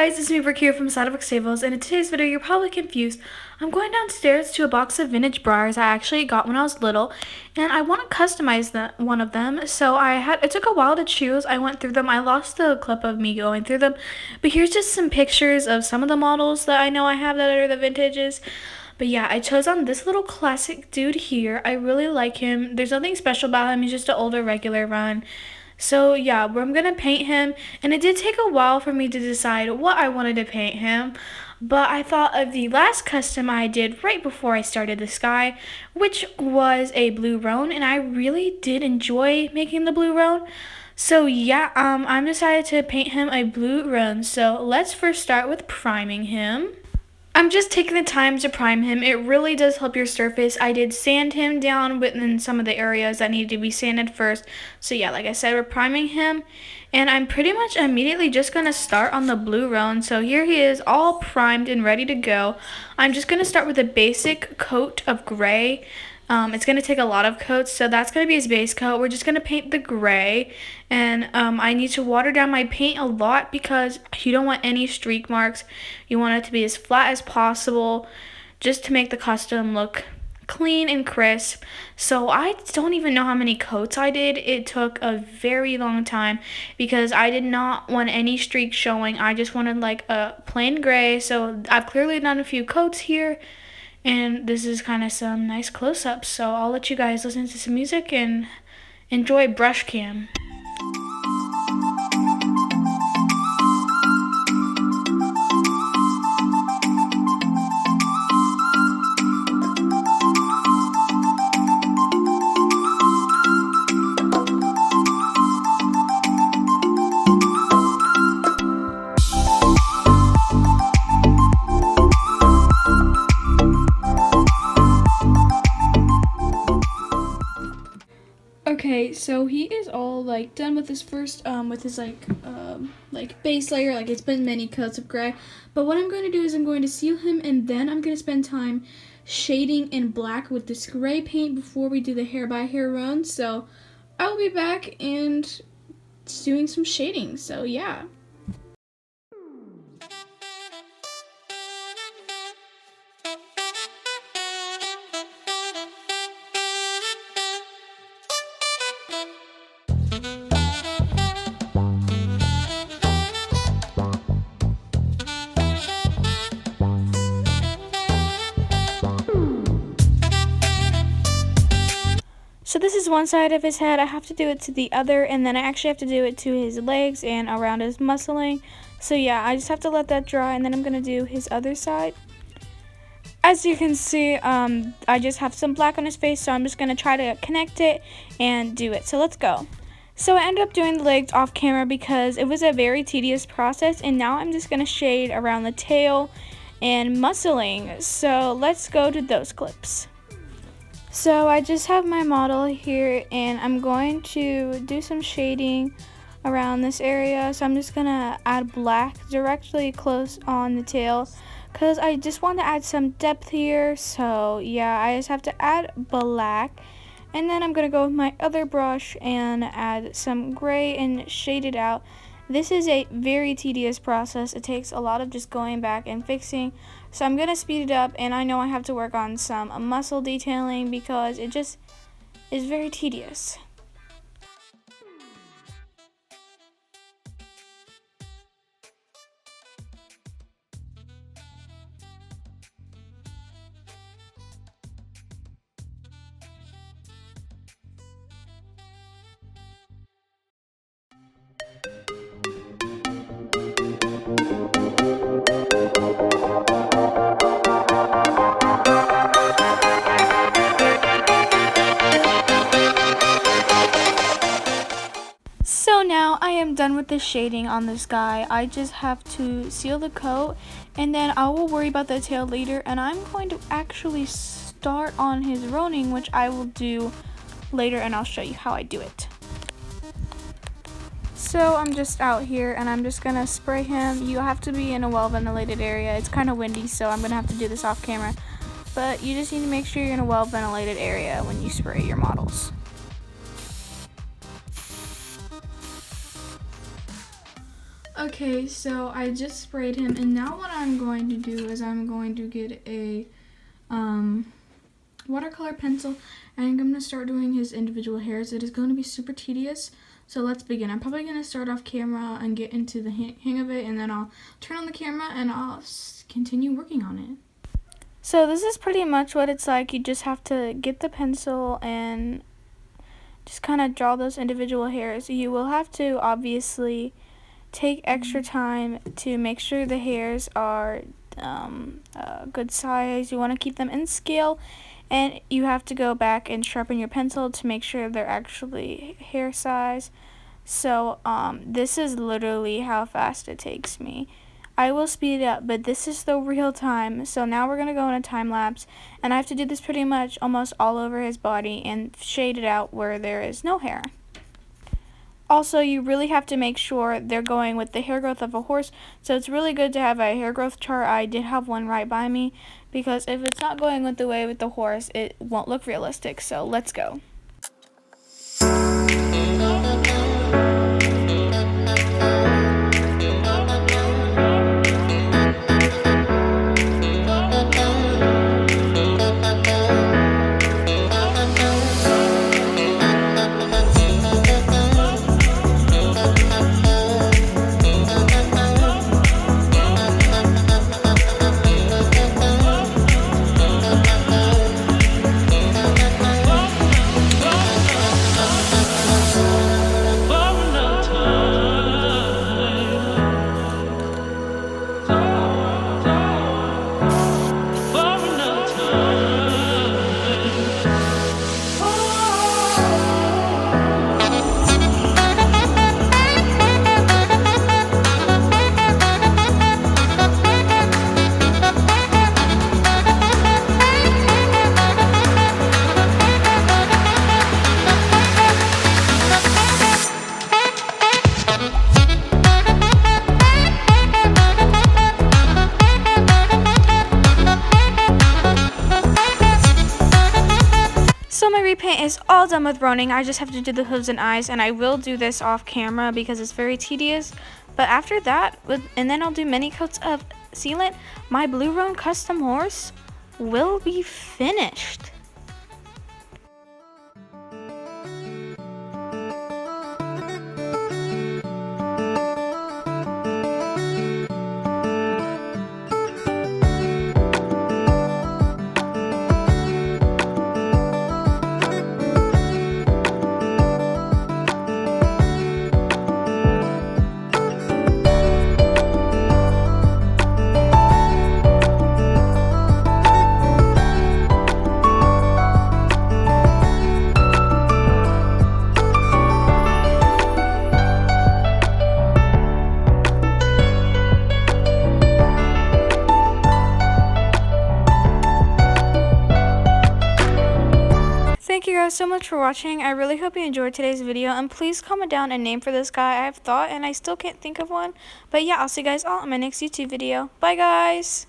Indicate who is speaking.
Speaker 1: guys, it's me Brooke here from Saddlebrooke Stables, and in today's video you're probably confused. I'm going downstairs to a box of vintage Breyers I actually got when I was little, and I want to customize one of them. So it took a while to choose. I went through them. I lost the clip of me going through them, but here's just some pictures of some of the models that I know I have that are the vintages. But yeah, I chose on this little classic dude here. I really like him. There's nothing special about him. He's just an older regular run. So yeah, I'm gonna paint him, and it did take a while for me to decide what I wanted to paint him, but I thought of the last custom I did right before I started this guy, which was a blue Roan, and I really did enjoy making the blue Roan. So yeah, I'm decided to paint him a blue Roan. So let's first start with priming him. I'm just taking the time to prime him. It really does help your surface. I did sand him down within some of the areas that needed to be sanded first. So yeah, like I said, we're priming him. And I'm pretty much immediately just going to start on the blue Roan. So here he is, all primed and ready to go. I'm just going to start with a basic coat of gray. It's going to take a lot of coats, so that's going to be his base coat. We're just going to paint the gray, and I need to water down my paint a lot because you don't want any streak marks. You want it to be as flat as possible just to make the custom look clean and crisp. So I don't even know how many coats I did. It took a very long time because I did not want any streaks showing. I just wanted like a plain gray. So I've clearly done a few coats here. And this is kind of some nice close-ups, so I'll let you guys listen to some music and enjoy brush cam. Okay, so he is all like done with his first with his like base layer. Like, it's been many coats of gray, but what I'm going to do is I'm going to seal him, and then I'm going to spend time shading in black with this gray paint before we do the hair by hair run. So I'll be back and doing some shading. So yeah. So this is one side of his head. I have to do it to the other, and then I actually have to do it to his legs and around his muscling. So yeah, I just have to let that dry, and then I'm going to do his other side. As you can see, I just have some black on his face, so I'm just going to try to connect it and do it. So let's go. So I ended up doing the legs off camera because it was a very tedious process, and now I'm just going to shade around the tail and muscling. So let's go to those clips. So I just have my model here, and I'm going to do some shading around this area. So I'm just going to add black directly close on the tail because I just want to add some depth here. So yeah, I just have to add black, and then I'm going to go with my other brush and add some gray and shade it out. This is a very tedious process. It takes a lot of just going back and fixing. So I'm going to speed it up, and I know I have to work on some muscle detailing because it just is very tedious. So now I am done with the shading on this guy. I just have to seal the coat, and then I will worry about the tail later, and I'm going to actually start on his roaning, which I will do later, and I'll show you how I do it. So I'm just out here, and I'm just gonna spray him. You have to be in a well-ventilated area. It's kind of windy, so I'm gonna have to do this off camera, but you just need to make sure you're in a well-ventilated area when you spray your models. Okay, so I just sprayed him, and now what I'm going to do is I'm going to get a watercolor pencil, and I'm going to start doing his individual hairs. It is going to be super tedious, so let's begin. I'm probably going to start off camera and get into the hang of it, and then I'll turn on the camera and I'll continue working on it. So this is pretty much what it's like. You just have to get the pencil and just kind of draw those individual hairs. You will have to obviously take extra time to make sure the hairs are a good size. You want to keep them in scale, and you have to go back and sharpen your pencil to make sure they're actually hair size. So this is literally how fast it takes me. I will speed it up, but this is the real time. So now we're going to go in a time lapse, and I have to do this pretty much almost all over his body and shade it out where there is no hair. Also, you really have to make sure they're going with the hair growth of a horse, so it's really good to have a hair growth chart. I did have one right by me, because if it's not going with the way with the horse, it won't look realistic. So let's go. So my repaint is all done with Roaning. I just have to do the hooves and eyes, and I will do this off camera because it's very tedious. But after that, and then I'll do many coats of sealant, my Blue Roan custom horse will be finished. Thank you guys so much for watching. I really hope you enjoyed today's video, and please comment down a name for this guy. I have thought and I still can't think of one, but yeah, I'll see you guys all in my next YouTube video. Bye guys.